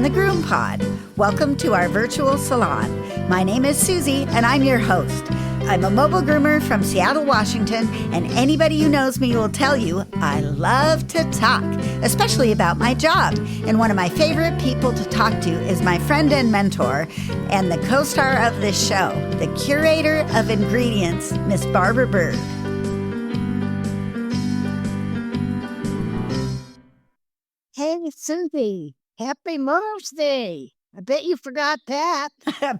on the GroomPod. Welcome to our virtual salon. My name is Susy, and I'm your host. I'm a mobile groomer from Seattle, Washington, and anybody who knows me will tell you I love to talk, especially about my job. And one of my favorite people to talk to is my friend and mentor and the co-star of this show, the curator of ingredients, Miss Barbara Bird. Hey, Susy, happy Mother's Day. I bet you forgot that.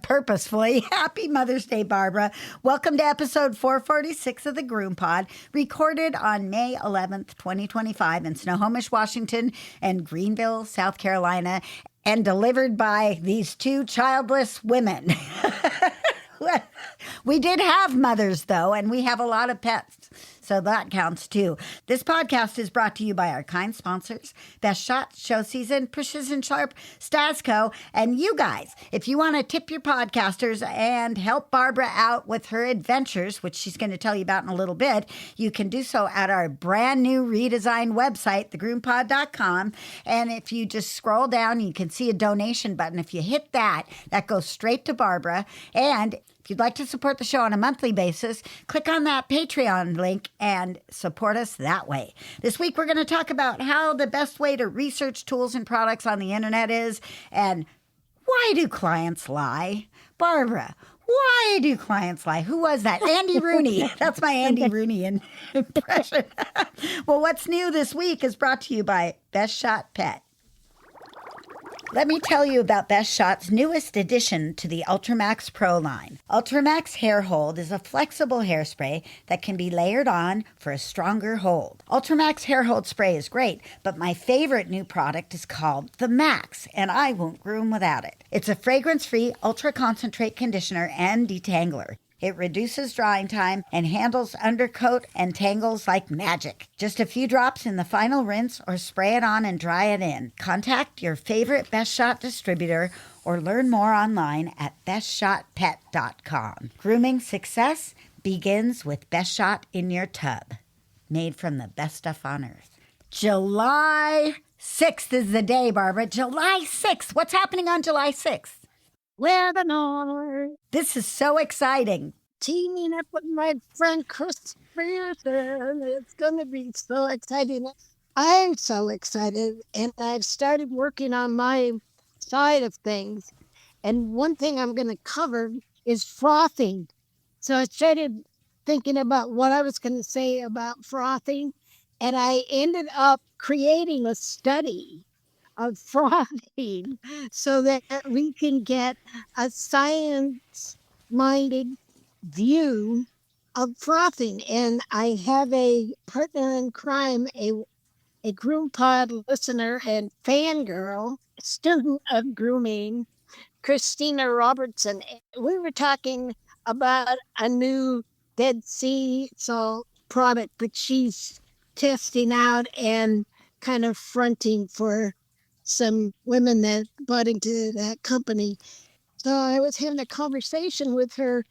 Purposefully. Happy Mother's Day, Barbara. Welcome to episode 446 of the GroomPod, recorded on May 11th, 2025 in Snohomish, Washington and Greenville, South Carolina, and delivered by these two childless women. We did have mothers, though, and we have a lot of pets, so that counts, too. This podcast is brought to you by our kind sponsors, Best Shot, Show Season, Precision Sharp, Stasco, and you guys. If you want to tip your podcasters and help Barbara out with her adventures, which she's going to tell you about in a little bit, you can do so at our brand new redesigned website, thegroompod.com. And if you just scroll down, you can see a donation button. If you hit that, that goes straight to Barbara. And if you'd like to support the show on a monthly basis, click on that Patreon link and support us that way. This week, we're going to talk about how the best way to research tools and products on the internet is, and why do clients lie? Barbara, why do clients lie? Who was that? Andy Rooney. That's my Andy Rooney impression. Well, what's new this week is brought to you by Best Shot Pet. Let me tell you about Best Shot's newest addition to the Ultramax Pro line. Ultramax Hair Hold is a flexible hairspray that can be layered on for a stronger hold. Ultramax Hair Hold Spray is great, but my favorite new product is called the Max, and I won't groom without it. It's a fragrance-free ultra-concentrate conditioner and detangler. It reduces drying time and handles undercoat and tangles like magic. Just a few drops in the final rinse or spray it on and dry it in. Contact your favorite Best Shot distributor or learn more online at bestshotpet.com. Grooming success begins with Best Shot in your tub. Made from the best stuff on earth. July 6th is the day, Barbara. July 6th. What's happening on July 6th? Webinar. This is so exciting. Teaming up with my friend Chris Pearson. It's going to be so exciting. I'm so excited, and I've started working on my side of things. And one thing I'm going to cover is frothing. So I started thinking about what I was going to say about frothing, and I ended up creating a study of frothing so that we can get a science-minded view of frothing. And I have a partner in crime, a GroomPod listener and fangirl, student of grooming, Christina Robertson. We were talking about a new Dead Sea salt product that she's testing out and kind of fronting for some women that bought into that company. So I was having a conversation with her,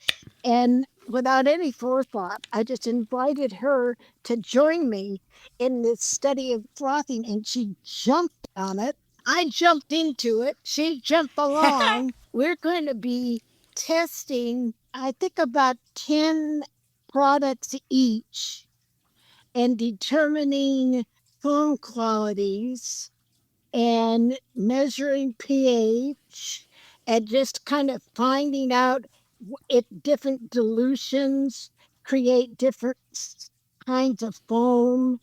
and without any forethought, I just invited her to join me in this study of frothing, and she jumped on it. I jumped into it. She jumped along. We're going to be testing, I think, about 10 products each and determining foam qualities and measuring pH and just kind of finding out if different dilutions create different kinds of foam,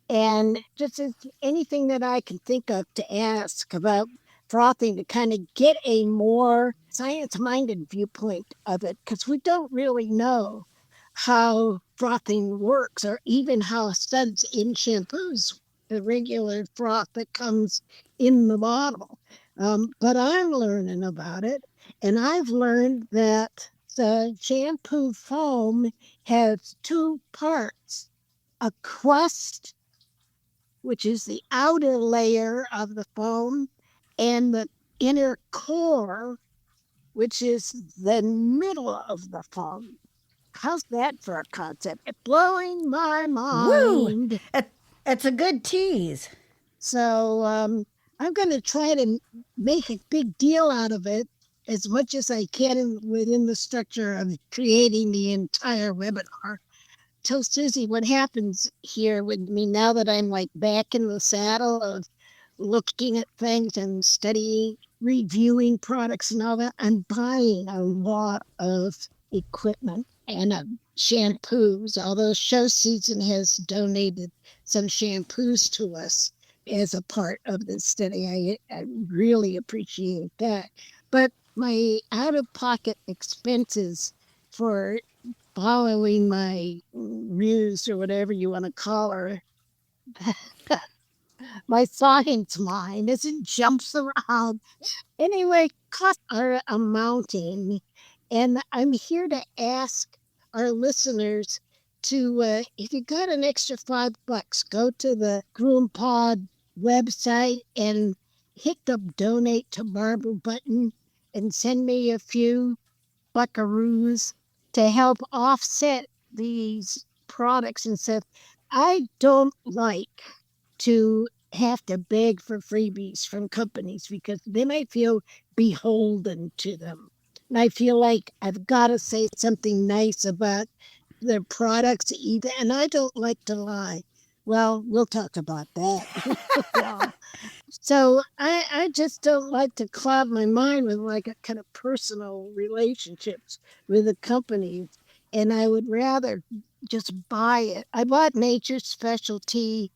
and just anything that I can think of to ask about frothing to kind of get a more science-minded viewpoint of it, because we don't really know how frothing works or even how suds in shampoos, the regular froth that comes in the bottle. But I'm learning about it, and I've learned that the shampoo foam has two parts: a crust, which is the outer layer of the foam, and the inner core, which is the middle of the foam. How's that for a concept? It's blowing my mind. Woo! It's a good tease. So I'm going to try to make a big deal out of it as much as I can within the structure of creating the entire webinar. Tell Susie what happens here with me now that I'm like back in the saddle of looking at things and studying, reviewing products and all that. I'm buying a lot of equipment and shampoos, although show season has donated some shampoos to us as a part of the study. I really appreciate that. But my out of pocket expenses for following my muse or whatever you want to call her, my science mind as it jumps around. Anyway, costs are amounting, and I'm here to ask our listeners to, if you got an extra $5, go to the GroomPod website and hit the donate to Barbara button and send me a few buckaroos to help offset these products and stuff. I don't like to have to beg for freebies from companies because then I feel beholden to them. And I feel like I've got to say something nice about their products either. And I don't like to lie. Well, we'll talk about that. Well, so I just don't like to cloud my mind with like a kind of personal relationships with the companies. And I would rather just buy it. I bought Nature's Specialty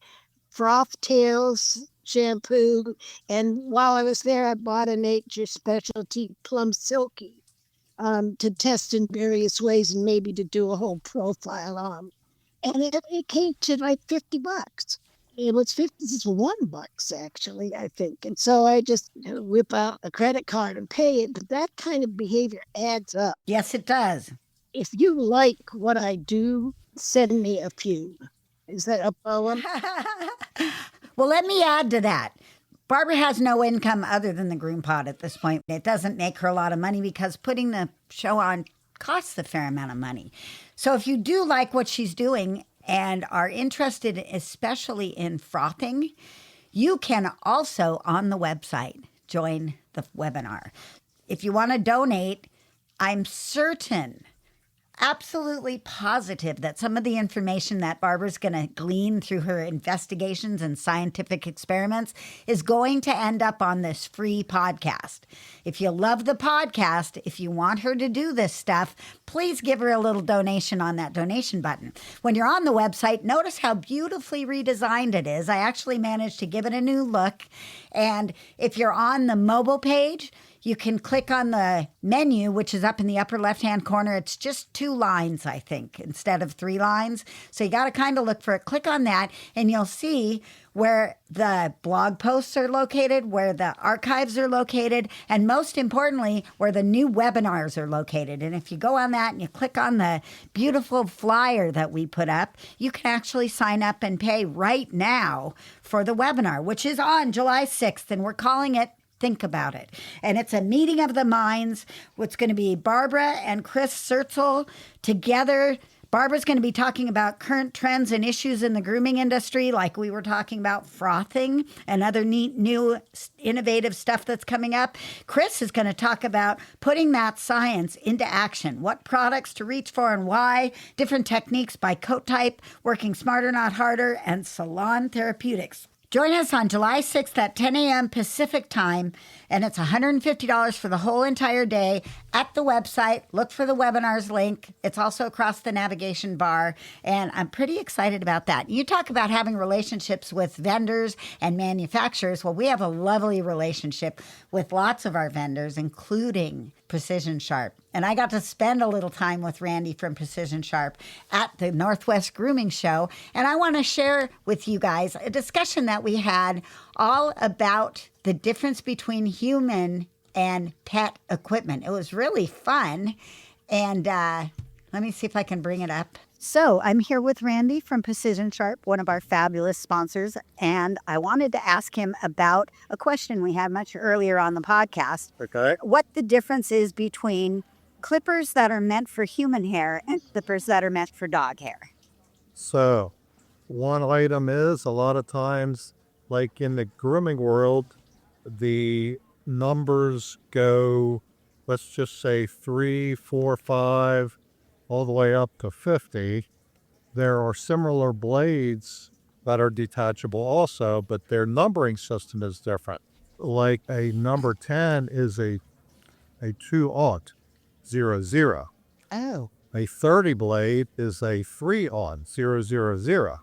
Froth Tails shampoo. And while I was there, I bought a Nature's Specialty Plum Silky to test in various ways and maybe to do a whole profile on. And it came to like $50. It was 50, it's $1 actually, I think. And so I just whip out a credit card and pay it. But that kind of behavior adds up. Yes, it does. If you like what I do, send me a few. Is that a poem? Well, let me add to that. Barbara has no income other than the GroomPod at this point. It doesn't make her a lot of money because putting the show on costs a fair amount of money. So if you do like what she's doing and are interested, especially in frothing, you can also on the website join the webinar. If you want to donate, I'm certain, absolutely positive that some of the information that Barbara's going to glean through her investigations and scientific experiments is going to end up on this free podcast. If you love the podcast, if you want her to do this stuff, please give her a little donation on that donation button. When you're on the website, notice how beautifully redesigned it is. I actually managed to give it a new look. And if you're on the mobile page, you can click on the menu, which is up in the upper left-hand corner. It's just 2 lines, I think, instead of 3 lines. So you got to kind of look for it. Click on that, and you'll see where the blog posts are located, where the archives are located, and most importantly, where the new webinars are located. And if you go on that and you click on the beautiful flyer that we put up, you can actually sign up and pay right now for the webinar, which is on July 6th, and we're calling it Think About It. And it's a meeting of the minds. What's going to be Barbara and Chris Sertzel together. Barbara's going to be talking about current trends and issues in the grooming industry, like we were talking about frothing and other neat, new, innovative stuff that's coming up. Chris is going to talk about putting that science into action, what products to reach for and why, different techniques by coat type, working smarter, not harder, and salon therapeutics. Join us on July 6th at 10 a.m. Pacific time, and it's $150 for the whole entire day at the website. Look for the webinars link. It's also across the navigation bar, and I'm pretty excited about that. You talk about having relationships with vendors and manufacturers. Well, we have a lovely relationship with lots of our vendors, including Precision Sharp. And I got to spend a little time with Randy from Precision Sharp at the Northwest Grooming Show. And I want to share with you guys a discussion that we had all about the difference between human and pet equipment. It was really fun. And let me see if I can bring it up. So I'm here with Randy from Precision Sharp, one of our fabulous sponsors, and I wanted to ask him about a question we had much earlier on the podcast. Okay. What the difference is between clippers that are meant for human hair and clippers that are meant for dog hair. So, one item is a lot of times, like in the grooming world, the numbers go, let's just say 3, 4, 5, all the way up to 50. There are similar blades that are detachable also, but their numbering system is different. Like a number 10 is a 2-aught, 0, 0. Oh, A 30 blade is a 3-aught, 0, 0, 0.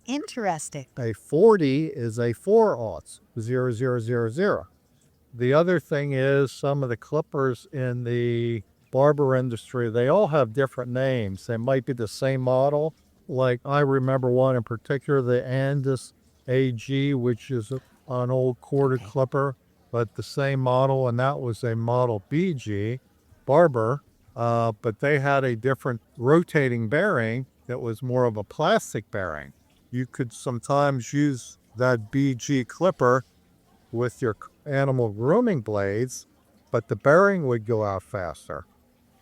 interesting. A 40 is a 4-aught, 0, 0, 0, 0. The other thing is some of the clippers in the barber industry, they all have different names. They might be the same model. Like I remember one in particular, the Andis AG, which is an old corded Okay. clipper, but the same model, and that was a model BG Barber. But they had a different rotating bearing that was more of a plastic bearing. You could sometimes use that BG clipper with your animal grooming blades, but the bearing would go out faster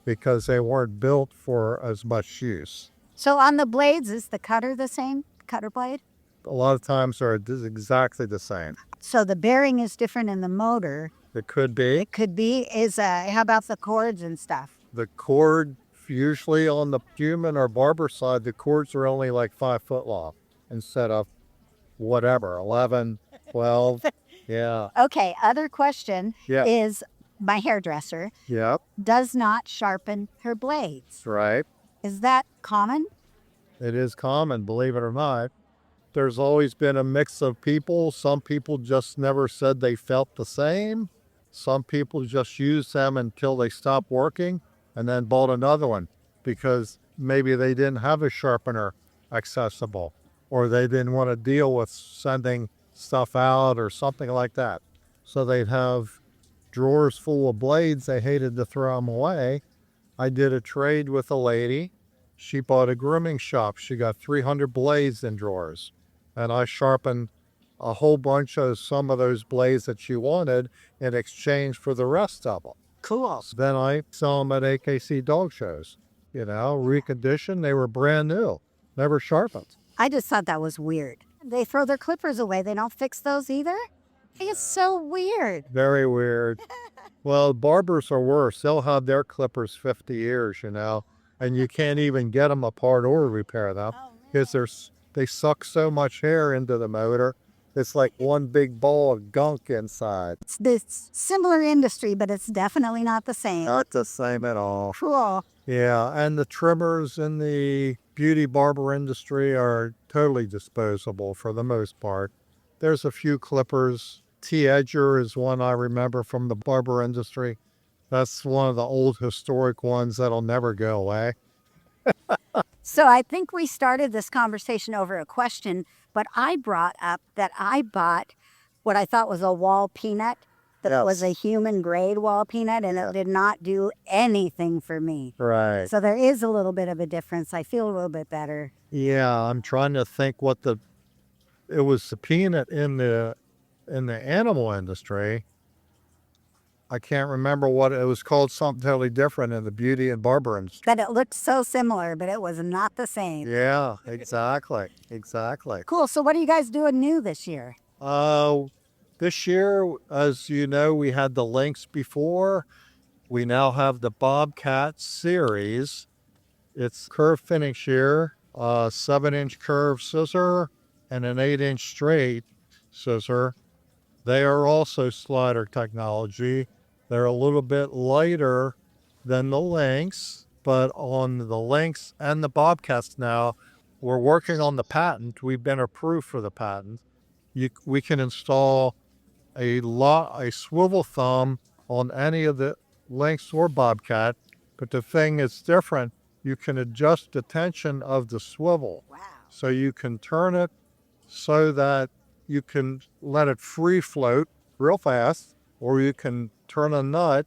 because they weren't built for as much use. So on the blades, is the cutter the same? Cutter blade? A lot of times they're exactly the same. So the bearing is different in the motor. It could be. It could be. How about the cords and stuff? The cord, usually on the human or barber side, the cords are only like 5 foot long instead of whatever, 11, 12. Yeah. Okay, other question Yeah. is my hairdresser Yep. does not sharpen her blades. Right. Is that common? It is common, believe it or not. There's always been a mix of people. Some people just never said they felt the same. Some people just used them until they stopped working and then bought another one because maybe they didn't have a sharpener accessible or they didn't want to deal with sending stuff out or something like that. So they'd have drawers full of blades. They hated to throw them away. I did a trade with a lady. She bought a grooming shop. She got 300 blades in drawers. And I sharpened a whole bunch of some of those blades that she wanted in exchange for the rest of them. Cool. So then I sell them at AKC dog shows. Reconditioned. They were brand new, never sharpened. I just thought that was weird. They throw their clippers away. They don't fix those either? It's so weird. Very weird. Well, barbers are worse. They'll have their clippers 50 years, and you can't even get them apart or repair them because they suck so much hair into the motor. It's like one big ball of gunk inside. It's this similar industry, but it's definitely not the same. Not the same at all. Cool. Yeah, and the trimmers in the beauty barber industry are totally disposable for the most part. There's a few clippers. T-Edger is one I remember from the barber industry. That's one of the old historic ones that'll never go away. So I think we started this conversation over a question, but I brought up that I bought what I thought was a wall peanut that was a human grade wall peanut, and it did not do anything for me. Right. So there is a little bit of a difference. I feel a little bit better. Yeah, I'm trying to think it was the peanut in the animal industry. I can't remember what it was called, something totally different in the beauty and barber industry. That it looked so similar, but it was not the same. Yeah, exactly. Cool. So what are you guys doing new this year? This year, as you know, we had the Lynx before. We now have the Bobcat series. It's curve finish here, 7-inch curve scissor and an 8-inch straight scissor. They are also slider technology. They're a little bit lighter than the Lynx, but on the Lynx and the Bobcats now, we're working on the patent. We've been approved for the patent. We can install a swivel thumb on any of the Lynx or Bobcat, but the thing is different. You can adjust the tension of the swivel. Wow. So you can turn it so that you can let it free float real fast, or you can turn a nut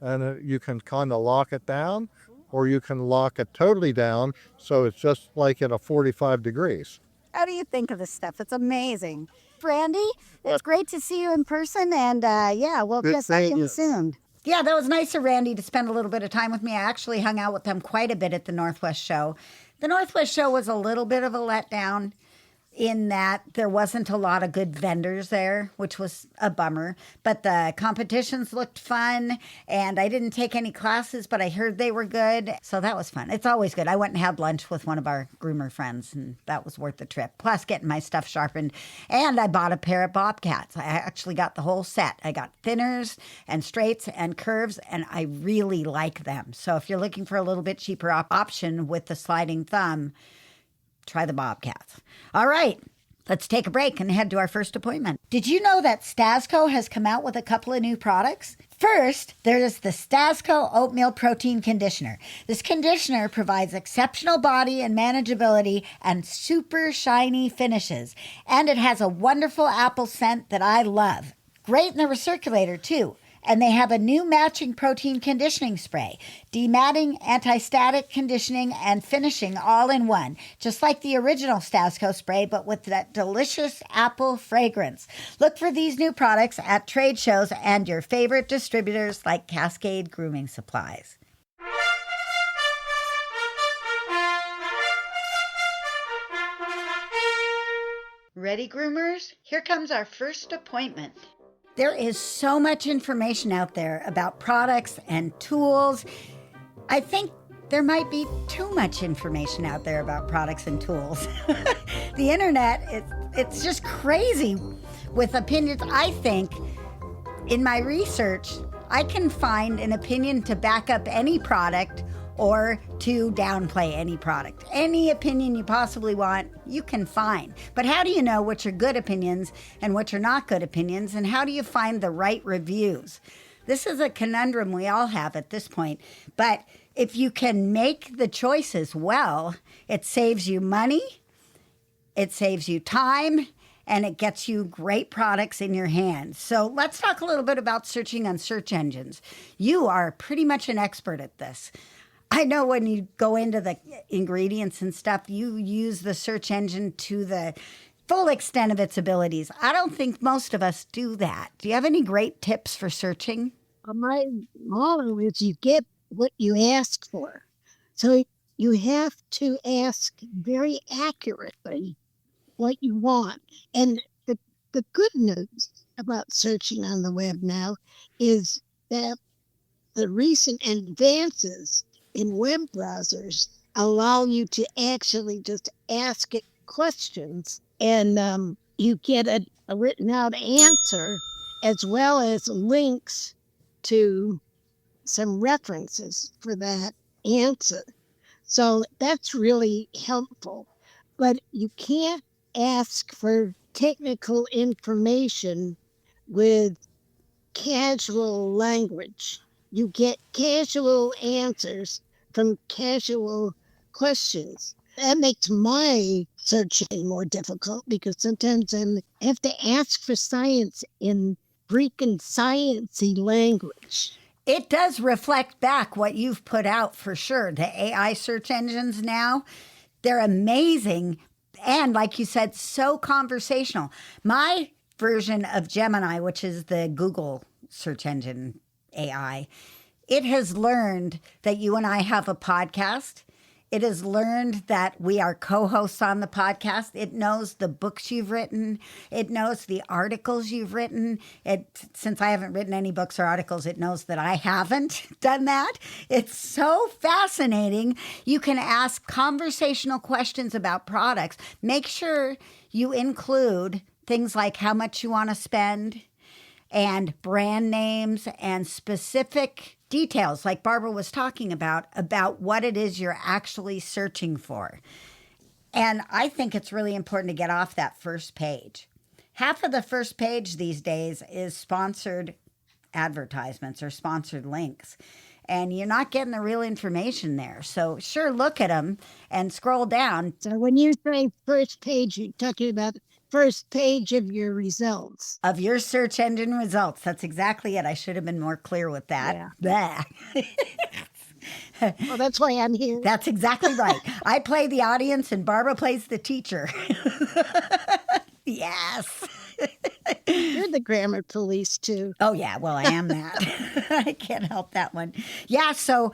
and you can kind of lock it down, or you can lock it totally down so it's just like at a 45 degrees. How do you think of this stuff? It's amazing. Brandy, it's great to see you in person, and we'll just see you soon. Yeah, that was nice of Randy to spend a little bit of time with me. I actually hung out with them quite a bit at the Northwest Show. The Northwest Show was a little bit of a letdown. in that there wasn't a lot of good vendors there, which was a bummer. But the competitions looked fun, and I didn't take any classes, but I heard they were good. So that was fun. It's always good. I went and had lunch with one of our groomer friends, and that was worth the trip. Plus getting my stuff sharpened. And I bought a pair of Bobcats. I actually got the whole set. I got thinners and straights and curves, and I really like them. So if you're looking for a little bit cheaper option with the sliding thumb, try the Bobcats. All right, let's take a break and head to our first appointment. Did you know that Stasco has come out with a couple of new products? First, there's the Stasco Oatmeal Protein Conditioner. This conditioner provides exceptional body and manageability and super shiny finishes. And it has a wonderful apple scent that I love. Great in the recirculator, too. And they have a new matching protein conditioning spray, dematting, anti-static conditioning, and finishing all in one, just like the original Stasco spray, but with that delicious apple fragrance. Look for these new products at trade shows and your favorite distributors like Cascade Grooming Supplies. Ready, groomers? Here comes our first appointment. There is so much information out there about products and tools. I think there might be too much information out there about products and tools. The internet, it's just crazy with opinions. I think in my research, I can find an opinion to back up any product or to downplay any product. Any opinion you possibly want, you can find. But how do you know which are good opinions and which are not good opinions? And how do you find the right reviews? This is a conundrum we all have at this point. But if you can make the choices well, it saves you money, it saves you time, and it gets you great products in your hands. So let's talk a little bit about searching on search engines. You are pretty much an expert at this. I know when you go into the ingredients and stuff, you use the search engine to the full extent of its abilities. I don't think most of us do that. Do you have any great tips for searching? My motto is you get what you ask for. So you have to ask very accurately what you want. And the good news about searching on the web now is that the recent advances in web browsers allow you to actually just ask it questions, and you get a written out answer as well as links to some references for that answer. So that's really helpful. But you can't ask for technical information with casual language. You get casual answers from casual questions. That makes my searching more difficult because sometimes I have to ask for science in freaking sciencey language. It does reflect back what you've put out for sure. The AI search engines now, they're amazing. And like you said, so conversational. My version of Gemini, which is the Google search engine AI, it has learned that you and I have a podcast. It has learned that we are co-hosts on the podcast. It knows the books you've written. It knows the articles you've written. Since I haven't written any books or articles, it knows that I haven't done that. It's so fascinating. You can ask conversational questions about products. Make sure you include things like how much you want to spend and brand names and specific details like Barbara was talking about what it is you're actually searching for. And I think it's really important to get off that first page. Half of the first page these days is sponsored advertisements or sponsored links. And you're not getting the real information there. So sure, look at them and scroll down. So when you say first page, you're talking about first page of your results. Of your search engine results. That's exactly it. I should have been more clear with that. Yeah. Well, that's why I'm here. That's exactly right. I play the audience and Barbara plays the teacher. Yes. You're the grammar police, too. Oh, yeah. Well, I am that. I can't help that one. Yeah. So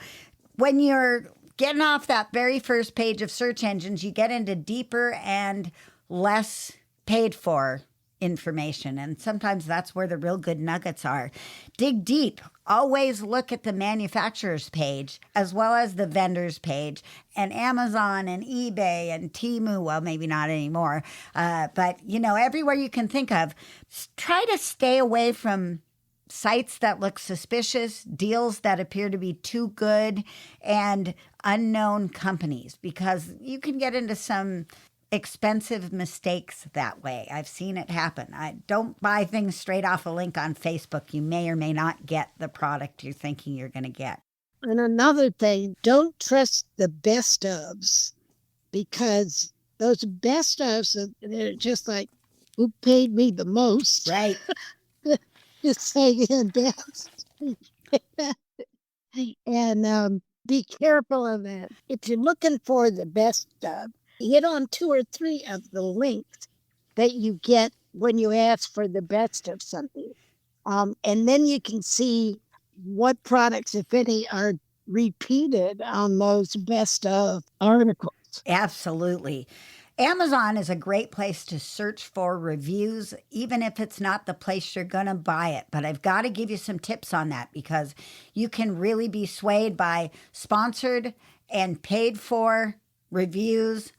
when you're getting off that very first page of search engines, you get into deeper and less paid for information. And sometimes that's where the real good nuggets are. Dig deep. Always look at the manufacturer's page as well as the vendor's page, and Amazon and eBay and Temu. Well, maybe not anymore. But, everywhere you can think of, try to stay away from sites that look suspicious, deals that appear to be too good, and unknown companies, because you can get into some expensive mistakes that way. I've seen it happen. I don't buy things straight off a link on Facebook. You may or may not get the product you're thinking you're going to get. And another thing, don't trust the best ofs, because those best ofs, they're just like, who paid me the most? Right. Just saying best. And be careful of that. If you're looking for the best of, hit on 2 or 3 of the links that you get when you ask for the best of something. And then you can see what products, if any, are repeated on those best of articles. Absolutely. Amazon is a great place to search for reviews, even if it's not the place you're going to buy it. But I've got to give you some tips on that, because you can really be swayed by sponsored and paid for reviews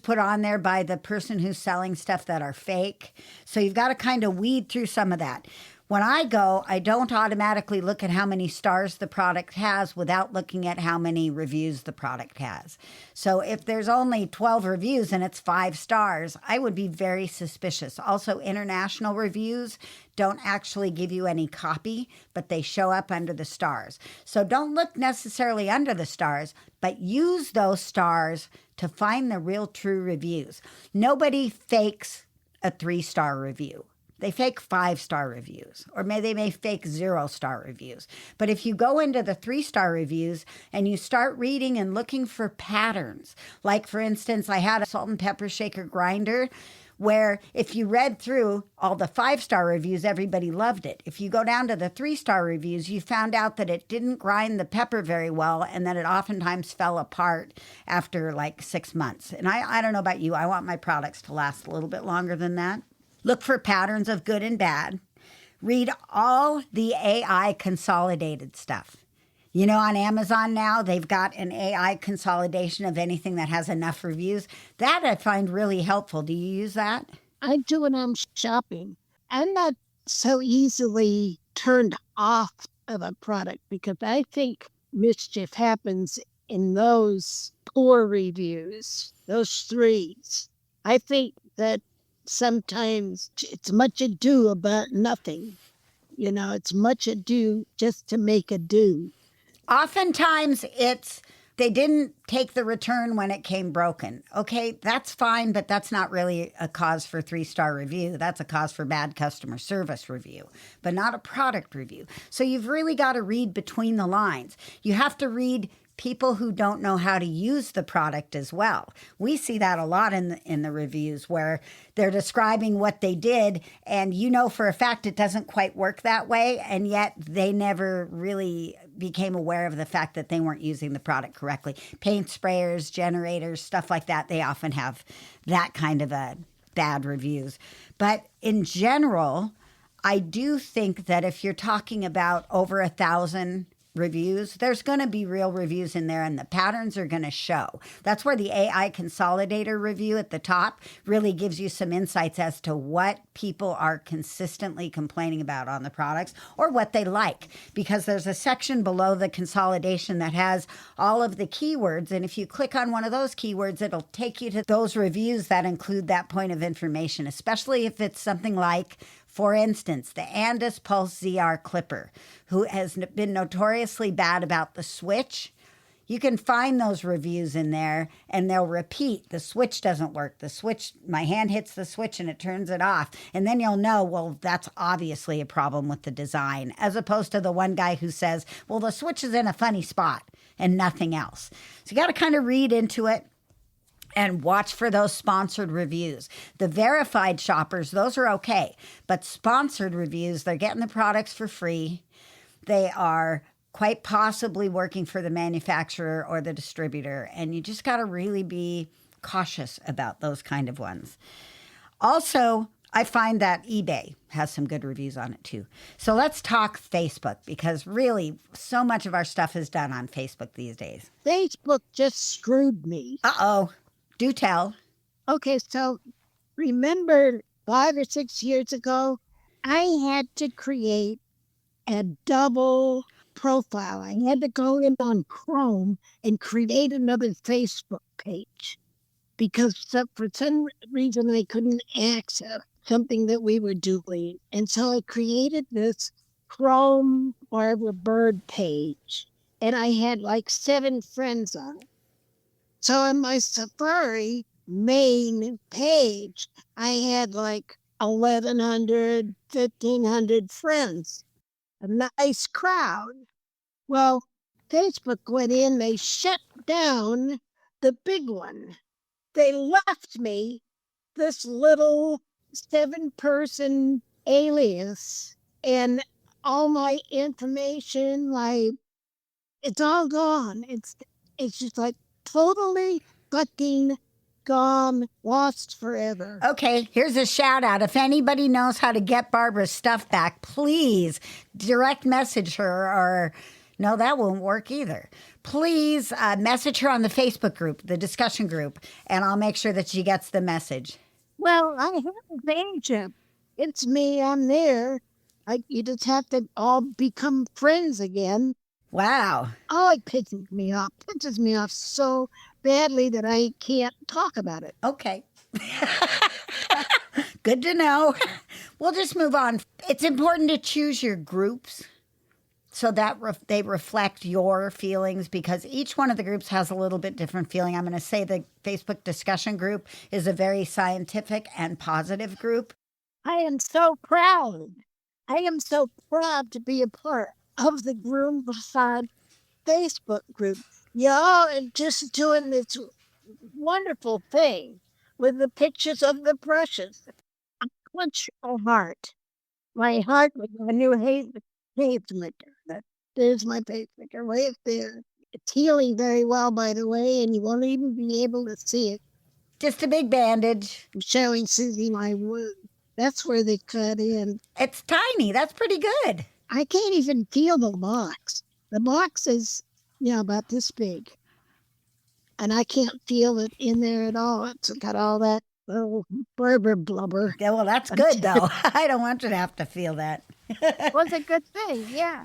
put on there by the person who's selling stuff that are fake. So you've got to kind of weed through some of that. When I go, I don't automatically look at how many stars the product has without looking at how many reviews the product has. So if there's only 12 reviews and it's 5 stars, I would be very suspicious. Also, international reviews don't actually give you any copy, but they show up under the stars. So don't look necessarily under the stars, but use those stars to find the real true reviews. Nobody fakes a 3-star review. They fake 5-star reviews, or they may fake 0-star reviews. But if you go into the 3-star reviews and you start reading and looking for patterns, like for instance, I had a salt and pepper shaker grinder where if you read through all the 5-star reviews, everybody loved it. If you go down to the 3-star reviews, you found out that it didn't grind the pepper very well and that it oftentimes fell apart after like 6 months. And I don't know about you, I want my products to last a little bit longer than that. Look for patterns of good and bad. Read all the AI consolidated stuff. On Amazon now, they've got an AI consolidation of anything that has enough reviews. That I find really helpful. Do you use that? I do when I'm shopping. I'm not so easily turned off of a product, because I think mischief happens in those poor reviews, those 3s. I think that sometimes it's much ado about nothing. It's much ado just to make a do. Oftentimes it's they didn't take the return when it came broken. Okay, that's fine, but that's not really a cause for 3-star review. That's a cause for bad customer service review, but not a product review. So you've really got to read between the lines. You have to read people who don't know how to use the product as well. We see that a lot in the reviews where they're describing what they did, and for a fact it doesn't quite work that way, and yet they never really became aware of the fact that they weren't using the product correctly. Paint sprayers, generators, stuff like that, they often have that kind of a bad reviews. But in general, I do think that if you're talking about over 1,000 reviews, there's going to be real reviews in there, and the patterns are going to show. That's where the AI consolidator review at the top really gives you some insights as to what people are consistently complaining about on the products or what they like, because there's a section below the consolidation that has all of the keywords, and if you click on one of those keywords, it'll take you to those reviews that include that point of information, especially if it's something like, for instance, the Andis Pulse ZR Clipper, who has been notoriously bad about the switch. You can find those reviews in there, and they'll repeat, the switch doesn't work. The switch, my hand hits the switch and it turns it off. And then you'll know, well, that's obviously a problem with the design, as opposed to the one guy who says, well, the switch is in a funny spot and nothing else. So you got to kind of read into it and watch for those sponsored reviews. The verified shoppers, those are okay. But sponsored reviews, they're getting the products for free. They are quite possibly working for the manufacturer or the distributor. And you just got to really be cautious about those kind of ones. Also, I find that eBay has some good reviews on it too. So let's talk Facebook, because really so much of our stuff is done on Facebook these days. Facebook just screwed me. Uh-oh. Do tell. Okay, so remember 5 or 6 years ago, I had to create a double profile. I had to go in on Chrome and create another Facebook page because for some reason I couldn't access something that we were doing. And so I created this Chrome Barbara Bird page, and I had like 7 friends on it. So on my Safari main page, I had like 1,100, 1,500 friends, a nice crowd. Well, Facebook went in, they shut down the big one. They left me this little 7-person alias, and all my information, it's all gone. It's just like totally fucking gone, lost forever. Okay, here's a shout out. If anybody knows how to get Barbara's stuff back, please direct message her, or no, that won't work either. Please message her on the Facebook group, the discussion group, and I'll make sure that she gets the message. Well, I have a page up. It's me, I'm there. You just have to all become friends again. Wow. Oh, it pisses me off. Pisses me off so badly that I can't talk about it. Okay. Good to know. We'll just move on. It's important to choose your groups so that they reflect your feelings, because each one of the groups has a little bit different feeling. I'm going to say the Facebook discussion group is a very scientific and positive group. I am so proud. I am so proud to be a part of the GroomPod Facebook group. Y'all are just doing this wonderful thing with the pictures of the brushes. I clench my heart. My heart with my new pacemaker. There's my pacemaker right there. It's healing very well, by the way, and you won't even be able to see it. Just a big bandage. I'm showing Susie my wound. That's where they cut in. It's tiny. That's pretty good. I can't even feel the box. The box is, about this big. And I can't feel it in there at all. It's got all that little blubber. Yeah, well, that's good, though. I don't want you to have to feel that. It was a good thing, yeah.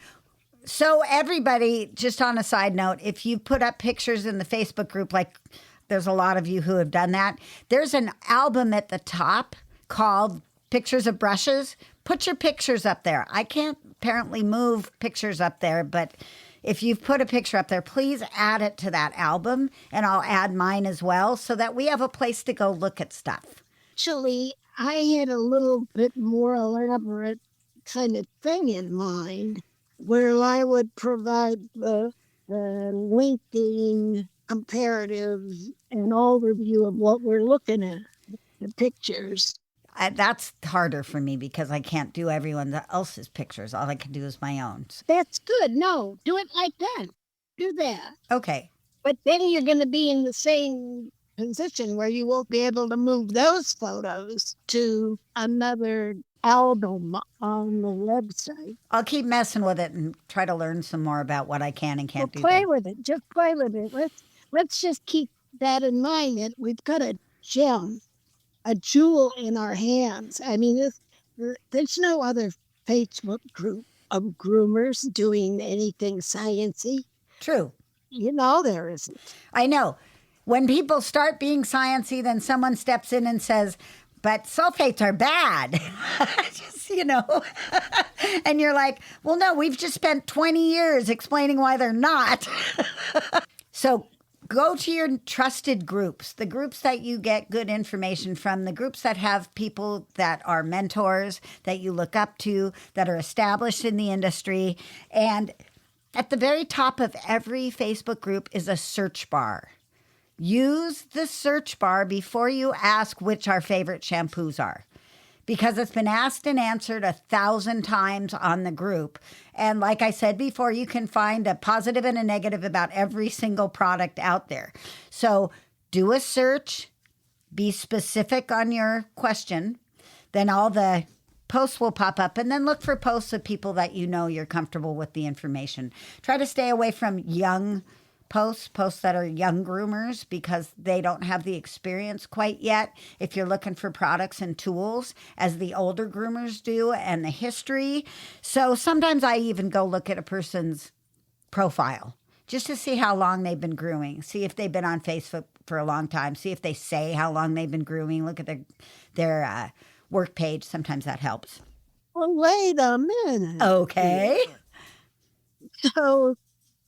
So everybody, just on a side note, if you put up pictures in the Facebook group, like there's a lot of you who have done that, there's an album at the top called Pictures of Brushes. Put your pictures up there. I can't apparently move pictures up there, but if you've put a picture up there, please add it to that album, and I'll add mine as well so that we have a place to go look at stuff. Actually, I had a little bit more elaborate kind of thing in mind, where I would provide the linking, comparative, and overview of what we're looking at, the pictures. That's harder for me because I can't do everyone else's pictures. All I can do is my own. That's good. No, do it like that. Do that. Okay. But then you're going to be in the same position where you won't be able to move those photos to another album on the website. I'll keep messing with it and try to learn some more about what I can and can't do. Play with it. Just play with it. Let's just keep that in mind, that we've got a gem, a jewel in our hands. I mean, there's no other Facebook group of groomers doing anything sciencey. True. There isn't. I know. When people start being sciencey, then someone steps in and says, but sulfates are bad. And you're like, well, no, we've just spent 20 years explaining why they're not. So go to your trusted groups, the groups that you get good information from, the groups that have people that are mentors that you look up to, that are established in the industry. And at the very top of every Facebook group is a search bar. Use the search bar before you ask which our favorite shampoos are, because it's been asked and answered 1,000 times on the group. And like I said before, you can find a positive and a negative about every single product out there. So do a search, be specific on your question. Then all the posts will pop up, and then look for posts of people that you know you're comfortable with the information. Try to stay away from young posts that are young groomers, because they don't have the experience quite yet if you're looking for products and tools as the older groomers do, and the history. So sometimes I even go look at a person's profile just to see how long they've been grooming, see if they've been on Facebook for a long time, see if they say how long they've been grooming, look at their work page. Sometimes that helps. Well, wait a minute. Okay. So,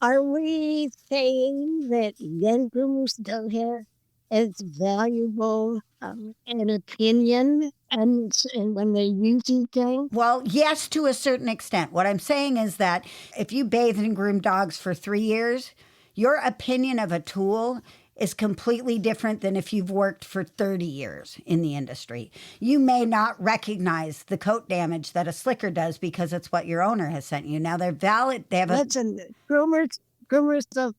are we saying that young groomers don't have as valuable an opinion and when they're using things? Well, yes, to a certain extent. What I'm saying is that if you bathe and groom dogs for 3 years, your opinion of a tool is completely different than if you've worked for 30 years in the industry. You may not recognize the coat damage that a slicker does because it's what your owner has sent you. Now, they're valid. They have Listen, groomers of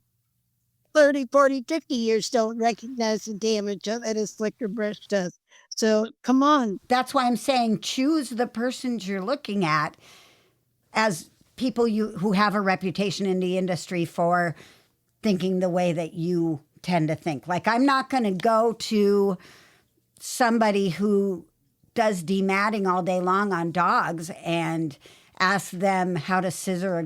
30, 40, 50 years don't recognize the damage that a slicker brush does. So, come on. That's why I'm saying choose the persons you're looking at as people who have a reputation in the industry for thinking the way that you tend to think. Like, I'm not going to go to somebody who does dematting all day long on dogs and ask them how to scissor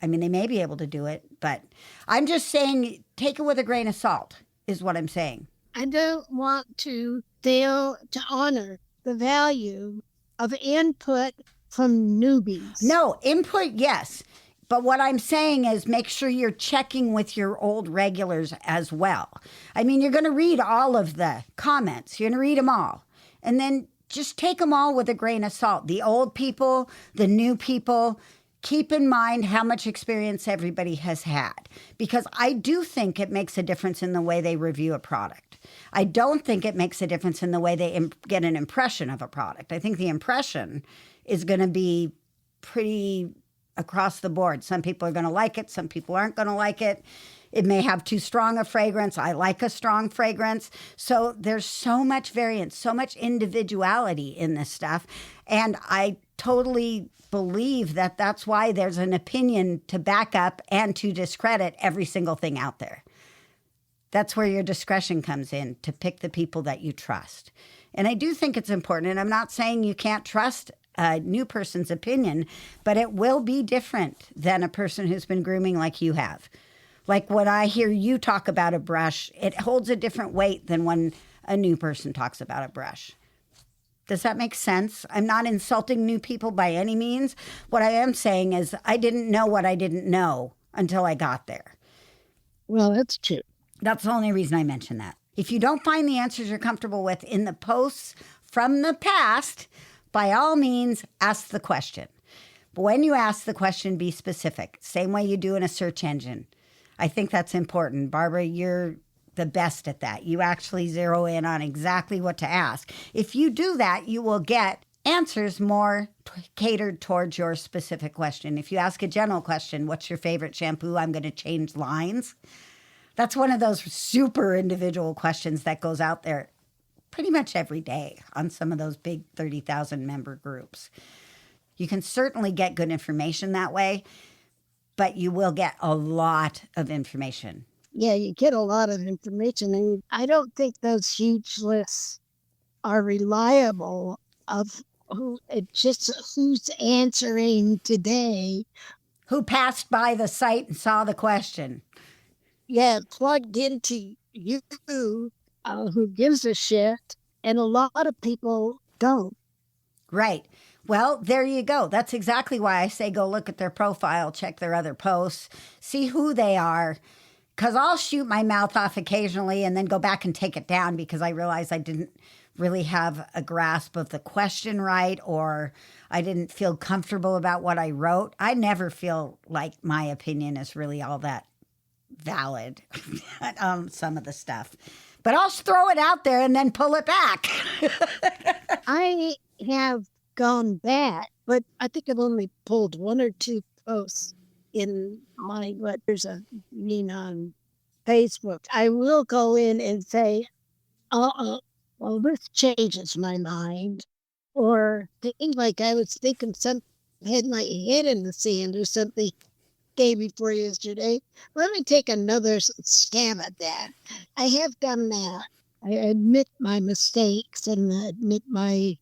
I mean, they may be able to do it, but I'm just saying take it with a grain of salt is what I'm saying. I don't want to fail to honor the value of input from newbies. No, input, yes. But what I'm saying is make sure you're checking with your old regulars as well. I mean, you're going to read all of the comments. You're going to read them all. And then just take them all with a grain of salt. The old people, the new people, keep in mind how much experience everybody has had. Because I do think it makes a difference in the way they review a product. I don't think it makes a difference in the way they get an impression of a product. I think the impression is going to be pretty across the board. Some people are going to like it. Some people aren't going to like it. It may have too strong a fragrance. I like a strong fragrance. So there's so much variance, so much individuality in this stuff. And I totally believe that that's why there's an opinion to back up and to discredit every single thing out there. That's where your discretion comes in, to pick the people that you trust. And I do think it's important. And I'm not saying you can't trust a new person's opinion, but it will be different than a person who's been grooming like you have. Like when I hear you talk about a brush, it holds a different weight than when a new person talks about a brush. Does that make sense? I'm not insulting new people by any means. What I am saying is I didn't know what I didn't know until I got there. Well, that's true. That's the only reason I mention that. If you don't find the answers you're comfortable with in the posts from the past, by all means, ask the question. But when you ask the question, be specific. Same way you do in a search engine. I think that's important. Barbara, you're the best at that. You actually zero in on exactly what to ask. If you do that, you will get answers more catered towards your specific question. If you ask a general question, what's your favorite shampoo? I'm going to change lines. That's one of those super individual questions that goes out there pretty much every day on some of those big 30,000 member groups. You can certainly get good information that way, but you will get a lot of information. Yeah, you get a lot of information, and I don't think those huge lists are reliable of who's answering today. Who passed by the site and saw the question. Yeah, plugged into you, who gives a shit, and a lot of people don't. Right. Well, there you go. That's exactly why I say go look at their profile, check their other posts, see who they are. Because I'll shoot my mouth off occasionally and then go back and take it down because I realize I didn't really have a grasp of the question right, or I didn't feel comfortable about what I wrote. I never feel like my opinion is really all that valid on some of the stuff. But I'll throw it out there and then pull it back. I have gone back, but I think I've only pulled one or two posts in there's a mean on Facebook. I will go in and say, well, this changes my mind. Or thinking like I was thinking had my head in the sand or something day before yesterday. Let me take another stab at that. I have done that. I admit my mistakes and admit my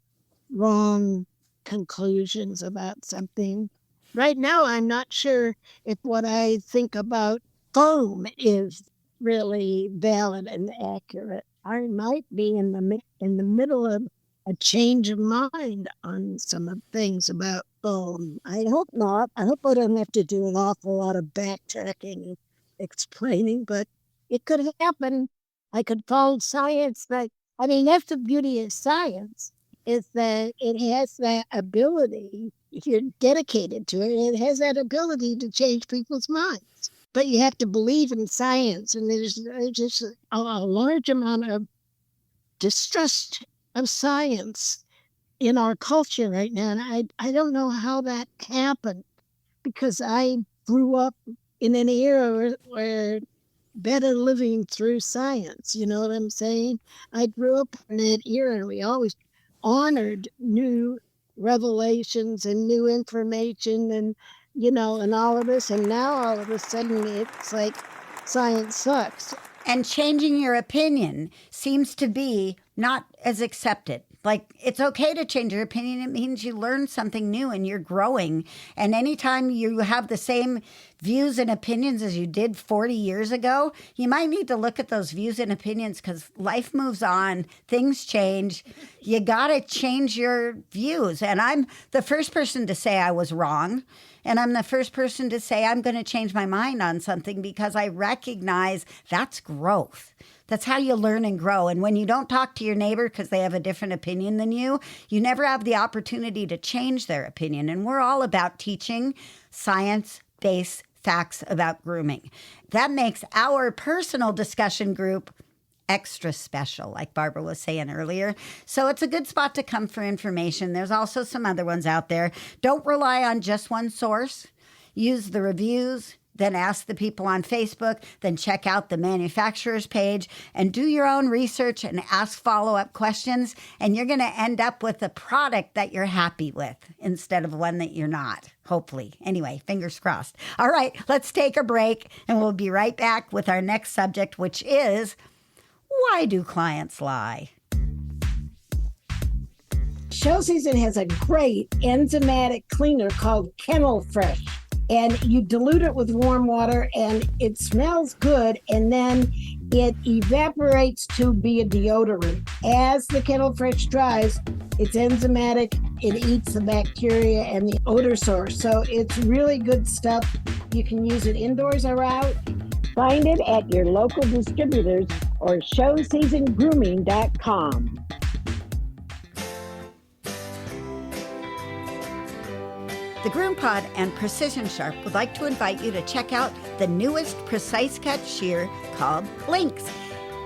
wrong conclusions about something. Right now, I'm not sure if what I think about foam is really valid and accurate. I might be in the middle of a change of mind on some of things about foam. I hope not. I hope I don't have to do an awful lot of backtracking and explaining, but it could happen. I could follow science. That's the beauty of science is that it has that ability, if you're dedicated to it, it has that ability to change people's minds. But you have to believe in science, and there's just a large amount of distrust of science in our culture right now. And I don't know how that happened because I grew up in an era where better living through science. You know what I'm saying? I grew up in that era and we always honored new revelations and new information and all of this. And now all of a sudden it's like science sucks. And changing your opinion seems to be not as accepted. Like, it's okay to change your opinion. It means you learn something new and you're growing. And anytime you have the same views and opinions as you did 40 years ago, you might need to look at those views and opinions because life moves on, things change. You got to change your views. And I'm the first person to say I was wrong. And I'm the first person to say I'm going to change my mind on something because I recognize that's growth. That's how you learn and grow. And when you don't talk to your neighbor because they have a different opinion than you never have the opportunity to change their opinion. And we're all about teaching science-based facts about grooming. That makes our personal discussion group extra special, like Barbara was saying earlier. So it's a good spot to come for information. There's also some other ones out there. Don't rely on just one source. Use the reviews, then ask the people on Facebook, then check out the manufacturer's page and do your own research and ask follow-up questions. And you're going to end up with a product that you're happy with instead of one that you're not, hopefully. Anyway, fingers crossed. All right, let's take a break and we'll be right back with our next subject, which is why do clients lie? Show Season has a great enzymatic cleaner called Kennel Fresh. And you dilute it with warm water and it smells good, and then it evaporates to be a deodorant. As the Kennel Fresh dries, it's enzymatic, it eats the bacteria and the odor source. So it's really good stuff. You can use it indoors or out. Find it at your local distributors or showseasongrooming.com. The GroomPod and Precision Sharp would like to invite you to check out the newest precise cut shear called Lynx.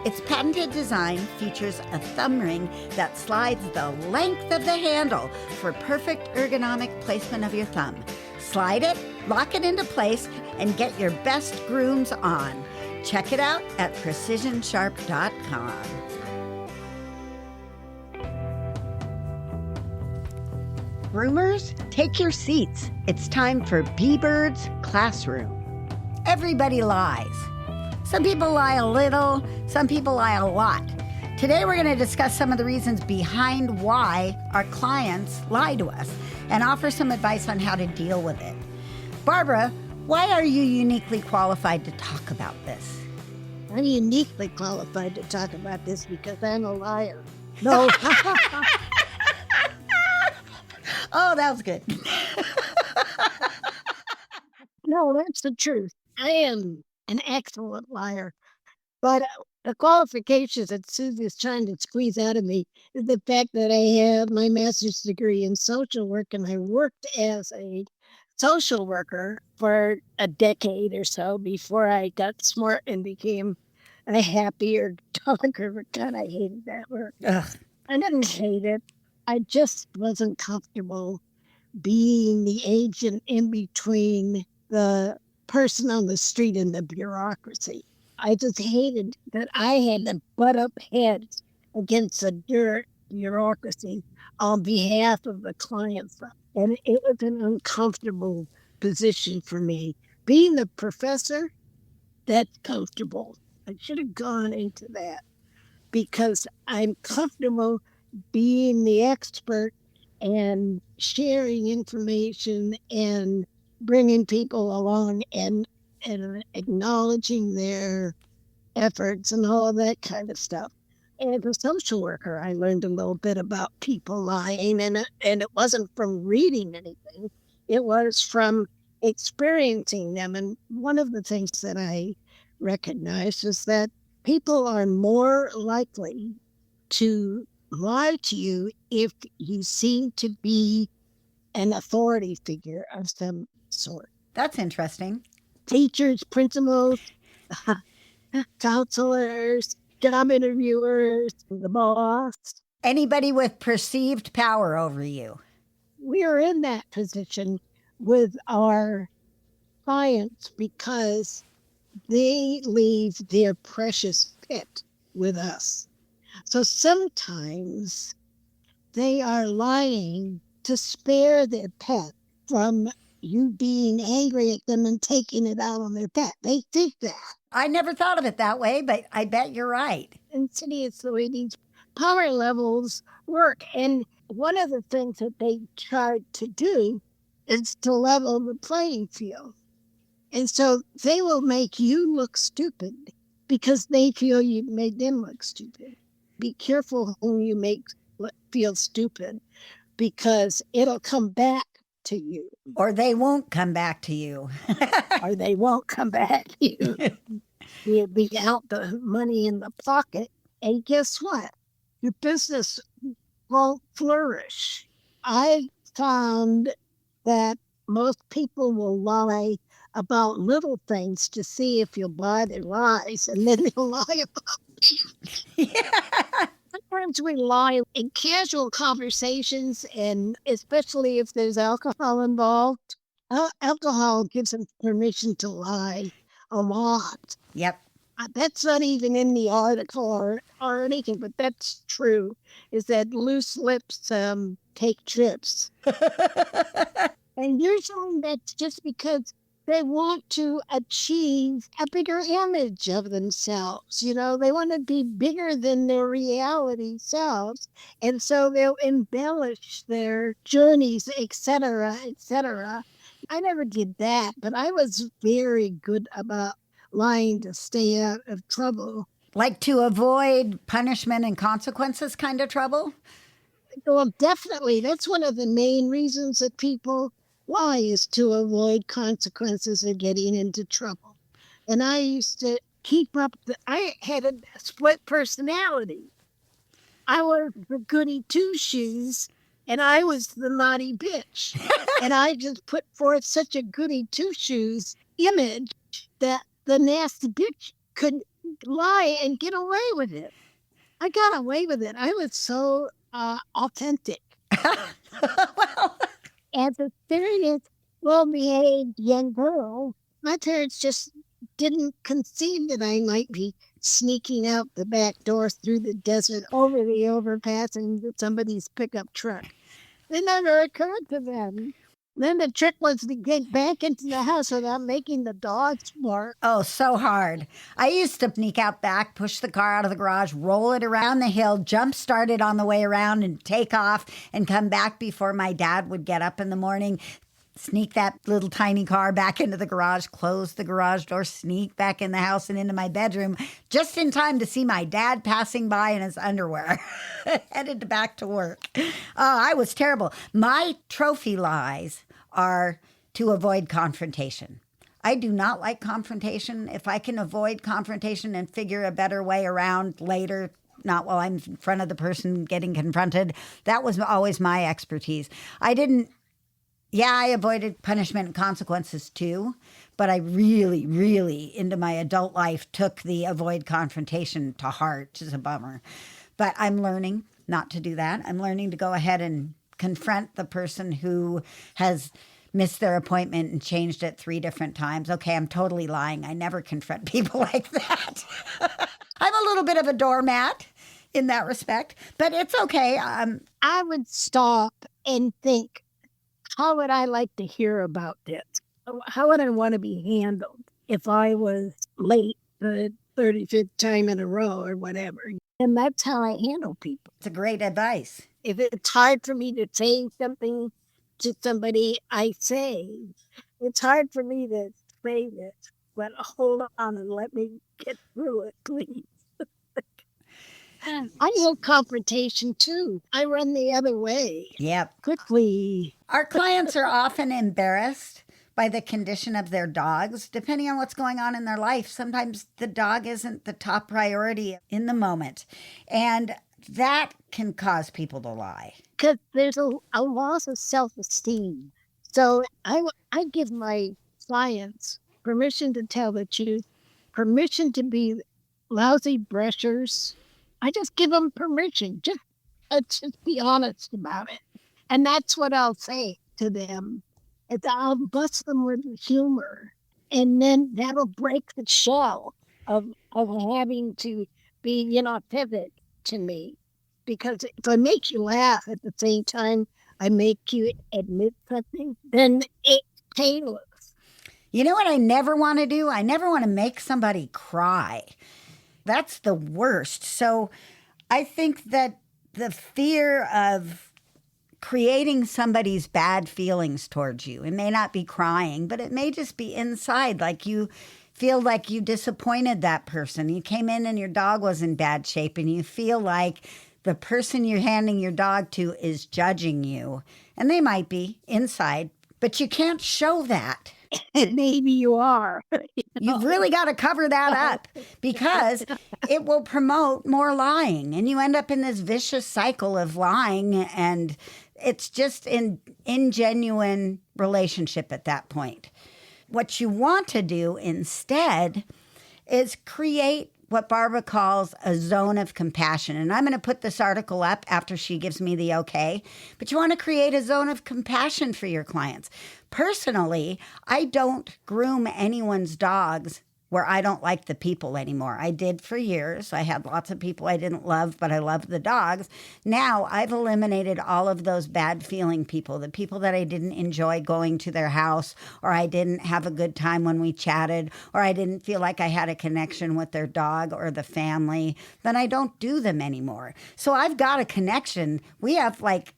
Its patented design features a thumb ring that slides the length of the handle for perfect ergonomic placement of your thumb. Slide it, lock it into place, and get your best grooms on. Check it out at precisionsharp.com. Groomers, take your seats. It's time for B-Bird's Classroom. Everybody lies. Some people lie a little, some people lie a lot. Today we're going to discuss some of the reasons behind why our clients lie to us and offer some advice on how to deal with it. Barbara, why are you uniquely qualified to talk about this? I'm uniquely qualified to talk about this because I'm a liar. No. Oh, that was good. No, that's the truth. I am an excellent liar. But the qualifications that Susie is trying to squeeze out of me is the fact that I have my master's degree in social work, and I worked as a social worker for a decade or so before I got smart and became a happier talker. God, I hated that work. Ugh. I didn't hate it. I just wasn't comfortable being the agent in between the person on the street and the bureaucracy. I just hated that I had to butt up heads against the bureaucracy on behalf of the clients. And it was an uncomfortable position for me. Being the professor, that's comfortable. I should have gone into that because I'm comfortable being the expert and sharing information and bringing people along and acknowledging their efforts and all of that kind of stuff. And as a social worker, I learned a little bit about people lying, and it wasn't from reading anything. It was from experiencing them. And one of the things that I recognized is that people are more likely to lie to you if you seem to be an authority figure of some sort. That's interesting. Teachers, principals, counselors, job interviewers, the boss. Anybody with perceived power over you. We are in that position with our clients because they leave their precious pet with us. So sometimes they are lying to spare their pet from you being angry at them and taking it out on their pet. They think that. I never thought of it that way, but I bet you're right. And City, it's the way these power levels work. And one of the things that they tried to do is to level the playing field. And so they will make you look stupid because they feel you made them look stupid. Be careful who you make feel stupid because it'll come back to you. Or they won't come back to you. Or they won't come back to you. You'll be out the money in the pocket. And guess what? Your business won't flourish. I found that most people will lie about little things to see if you'll buy their lies, and then they'll lie about Yeah. Sometimes we lie in casual conversations, and especially if there's alcohol involved. Alcohol gives them permission to lie a lot. Yep. That's not even in the article or anything, but that's true, is that loose lips take trips. And usually that's just because they want to achieve a bigger image of themselves. You know, they want to be bigger than their reality selves. And so they'll embellish their journeys, etc., etc. I never did that, but I was very good about lying to stay out of trouble. Like to avoid punishment and consequences kind of trouble? Well, definitely. That's one of the main reasons that people lie, is to avoid consequences of getting into trouble. And I used to keep up I had a split personality. I was the goody two-shoes, and I was the naughty bitch. And I just put forth such a goody two-shoes image that the nasty bitch could lie and get away with it. I got away with it. I was so authentic. Well, As a serious, well-behaved young girl, my parents just didn't conceive that I might be sneaking out the back door through the desert over the overpass into somebody's pickup truck. It never occurred to them. Then the trick was to get back into the house without making the dogs bark. oh, so hard. I used to sneak out back, push the car out of the garage, roll it around the hill, jump start it on the way around and take off and come back before my dad would get up in the morning. Sneak that little tiny car back into the garage, close the garage door, sneak back in the house and into my bedroom, just in time to see my dad passing by in his underwear, headed back to work. I was terrible. My trophy lies are to avoid confrontation. I do not like confrontation. If I can avoid confrontation and figure a better way around later, not while I'm in front of the person getting confronted, that was always my expertise. I avoided punishment and consequences too, but I really, really, into my adult life, took the avoid confrontation to heart, which is a bummer. But I'm learning not to do that. I'm learning to go ahead and confront the person who has missed their appointment and changed it 3 different times. Okay, I'm totally lying. I never confront people like that. I'm a little bit of a doormat. in that respect, but it's okay. I would stop and think, how would I like to hear about this? How would I want to be handled if I was late the 35th time in a row or whatever? And that's how I handle people. It's a great advice. If it's hard for me to say something to somebody, I say, it's hard for me to say this, but hold on and let me get through it, please. I have confrontation too. I run the other way. Yep. Quickly. Our clients are often embarrassed by the condition of their dogs, depending on what's going on in their life. Sometimes the dog isn't the top priority in the moment. And that can cause people to lie. Because there's a loss of self-esteem. So I give my clients permission to tell the truth, permission to be lousy brushers. I just give them permission. Let's just be honest about it. And that's what I'll say to them. I'll bust them with humor. And then that'll break the shell of having to be inauthentic to me. Because if I make you laugh at the same time I make you admit something, then it's painless. You know what I never want to do? I never want to make somebody cry. That's the worst. So I think that the fear of creating somebody's bad feelings towards you, it may not be crying, but it may just be inside, like you feel like you disappointed that person. You came in and your dog was in bad shape and you feel like the person you're handing your dog to is judging you. And they might be inside, but you can't show that. Maybe you are. You've really got to cover that up because it will promote more lying. And you end up in this vicious cycle of lying. And it's just an ingenuine relationship at that point. What you want to do instead is create what Barbara calls a zone of compassion. And I'm going to put this article up after she gives me the okay. But you want to create a zone of compassion for your clients. Personally, I don't groom anyone's dogs where I don't like the people anymore. I did for years. I had lots of people I didn't love, but I loved the dogs. Now I've eliminated all of those bad feeling people, the people that I didn't enjoy going to their house, or I didn't have a good time when we chatted, or I didn't feel like I had a connection with their dog or the family. Then I don't do them anymore. So I've got a connection. We have like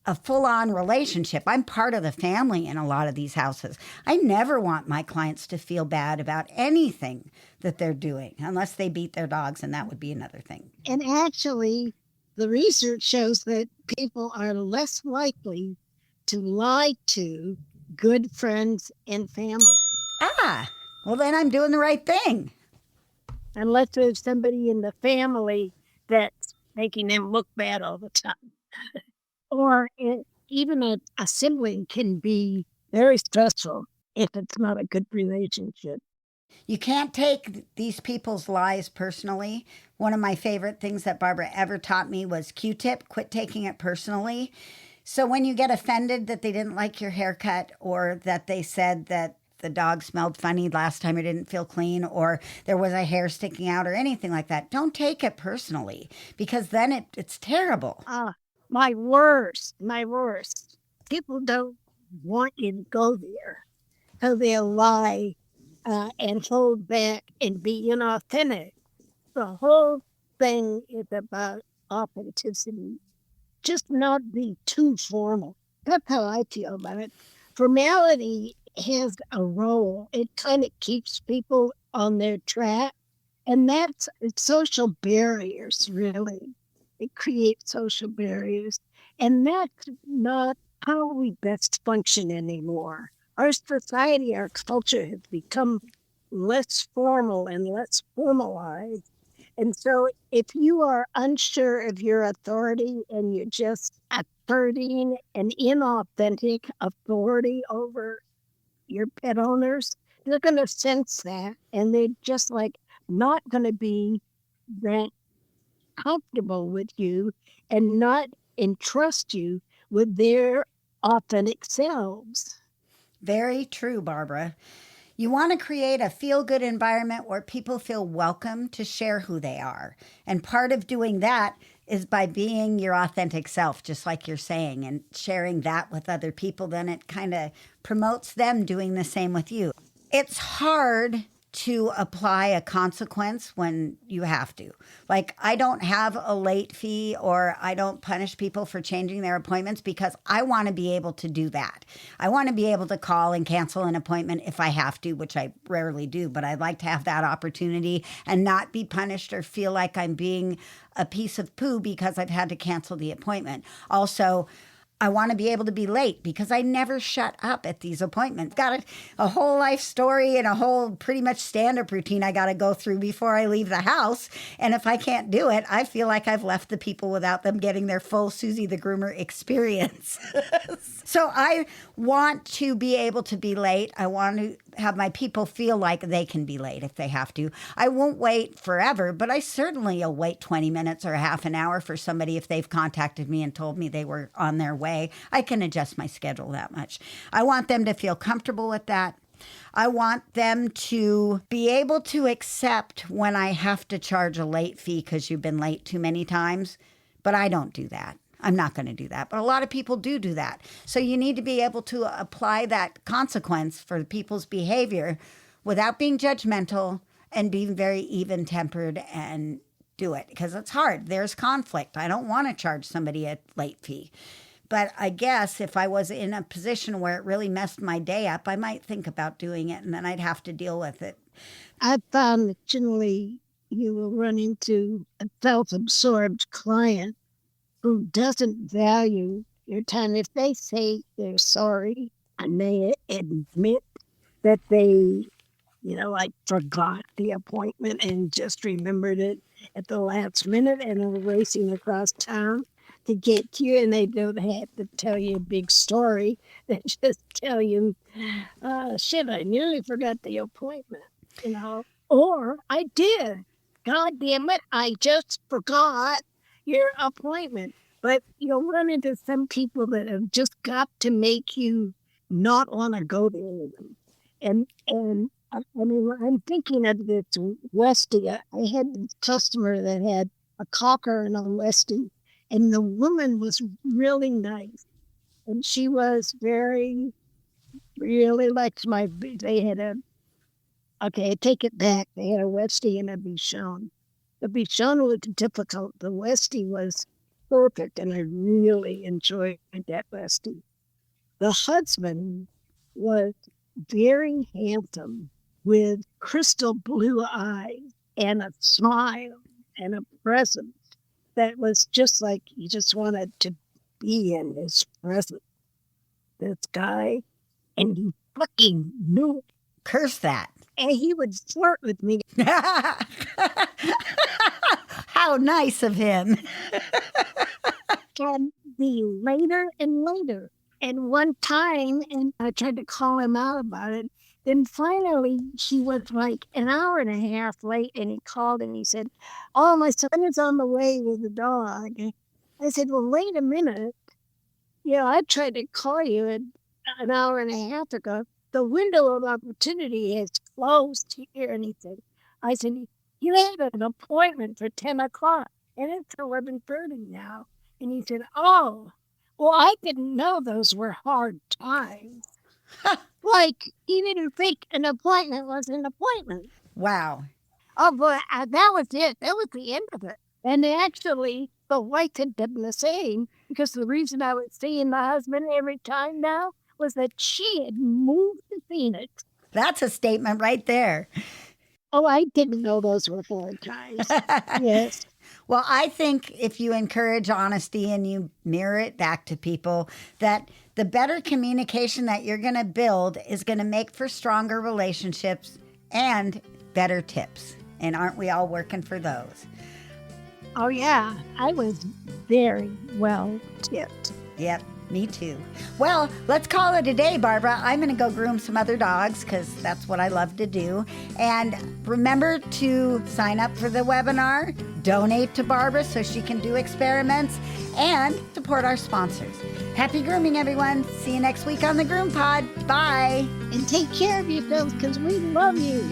a full-on relationship. I'm part of the family in a lot of these houses. I never want my clients to feel bad about anything that they're doing, unless they beat their dogs, and that would be another thing. And actually, the research shows that people are less likely to lie to good friends and family. Ah, well then I'm doing the right thing. Unless there's somebody in the family that's making them look bad all the time. Or even a sibling can be very stressful if it's not a good relationship. You can't take these people's lies personally. One of my favorite things that Barbara ever taught me was Q-tip, quit taking it personally. So when you get offended that they didn't like your haircut, or that they said that the dog smelled funny last time or didn't feel clean, or there was a hair sticking out or anything like that, don't take it personally, because then it's terrible. My worst. People don't want you to go there. So they'll lie and hold back and be inauthentic. The whole thing is about authenticity. Just not be too formal. That's how I feel about it. Formality has a role. It kind of keeps people on their track. And that's social barriers, really. It creates social barriers. And that's not how we best function anymore. Our society, our culture has become less formal and less formalized. And so if you are unsure of your authority and you're just asserting an inauthentic authority over your pet owners, they're going to sense that. And they're just like not going to be that comfortable with you and not entrust you with their authentic selves. Very true, Barbara. You want to create a feel-good environment where people feel welcome to share who they are. And part of doing that is by being your authentic self, just like you're saying, and sharing that with other people. Then it kind of promotes them doing the same with you. It's hard to apply a consequence when you have to. Like, I don't have a late fee, or I don't punish people for changing their appointments, because I want to be able to do that. I want to be able to call and cancel an appointment if I have to, which I rarely do, but I'd like to have that opportunity and not be punished or feel like I'm being a piece of poo because I've had to cancel the appointment. Also, I want to be able to be late because I never shut up at these appointments. Got a whole life story and a whole pretty much stand-up routine I got to go through before I leave the house. And if I can't do it, I feel like I've left the people without them getting their full Susie the Groomer experience. So I want to be able to be late. I want to have my people feel like they can be late if they have to. I won't wait forever, but I certainly will wait 20 minutes or half an hour for somebody if they've contacted me and told me they were on their way. I can adjust my schedule that much. I want them to feel comfortable with that. I want them to be able to accept when I have to charge a late fee because you've been late too many times, but I don't do that. I'm not going to do that. But a lot of people do that. So you need to be able to apply that consequence for people's behavior without being judgmental and being very even-tempered and do it, because it's hard. There's conflict. I don't want to charge somebody a late fee. But I guess if I was in a position where it really messed my day up, I might think about doing it, and then I'd have to deal with it. I found that generally you will run into a self-absorbed client who doesn't value your time. If they say they're sorry and they admit that they, like forgot the appointment and just remembered it at the last minute and are racing across town to get to you, and they don't have to tell you a big story. They just tell you, shit, I nearly forgot the appointment, or I did. God damn it, I just forgot your appointment. But you'll run into some people that have just got to make you not want to go there with them. And I mean, I'm thinking of this Westie. I had this customer that had a Cocker and a Westie, and the woman was really nice. And she was really liked they had okay, I take it back. They had a Westie and a Bichon. The Bichon was difficult. The Westie was perfect, and I really enjoyed that Westie. The husband was very handsome with crystal blue eyes and a smile and a presence that was just like you just wanted to be in his presence. This guy, and he fucking knew it. Curse that. And he would flirt with me. How nice of him. And be later and later. And one time, and I tried to call him out about it, then finally he was like an hour and a half late, and he called and he said, "Oh, my son is on the way with the dog." I said, "Well, wait a minute. I tried to call you an hour and a half ago. The window of opportunity has closed here." And I said, "You had an appointment for 10 o'clock, and it's 11:30 now." And he said, "Oh, well, I didn't know those were hard times." Like, he didn't think an appointment was an appointment. Wow. Oh, but that was it. That was the end of it. And actually, the wife had done the same, because the reason I was seeing the husband every time now was that she had moved to Phoenix. That's a statement right there. Oh, I didn't know those were hard times. Yes. Well, I think if you encourage honesty and you mirror it back to people, that the better communication that you're going to build is going to make for stronger relationships and better tips. And aren't we all working for those? Oh, yeah. I was very well tipped. Yep. Me too. Well, let's call it a day, Barbara. I'm going to go groom some other dogs because that's what I love to do. And remember to sign up for the webinar, donate to Barbara so she can do experiments, and support our sponsors. Happy grooming, everyone. See you next week on the GroomPod. Bye. And take care of yourselves because we love you.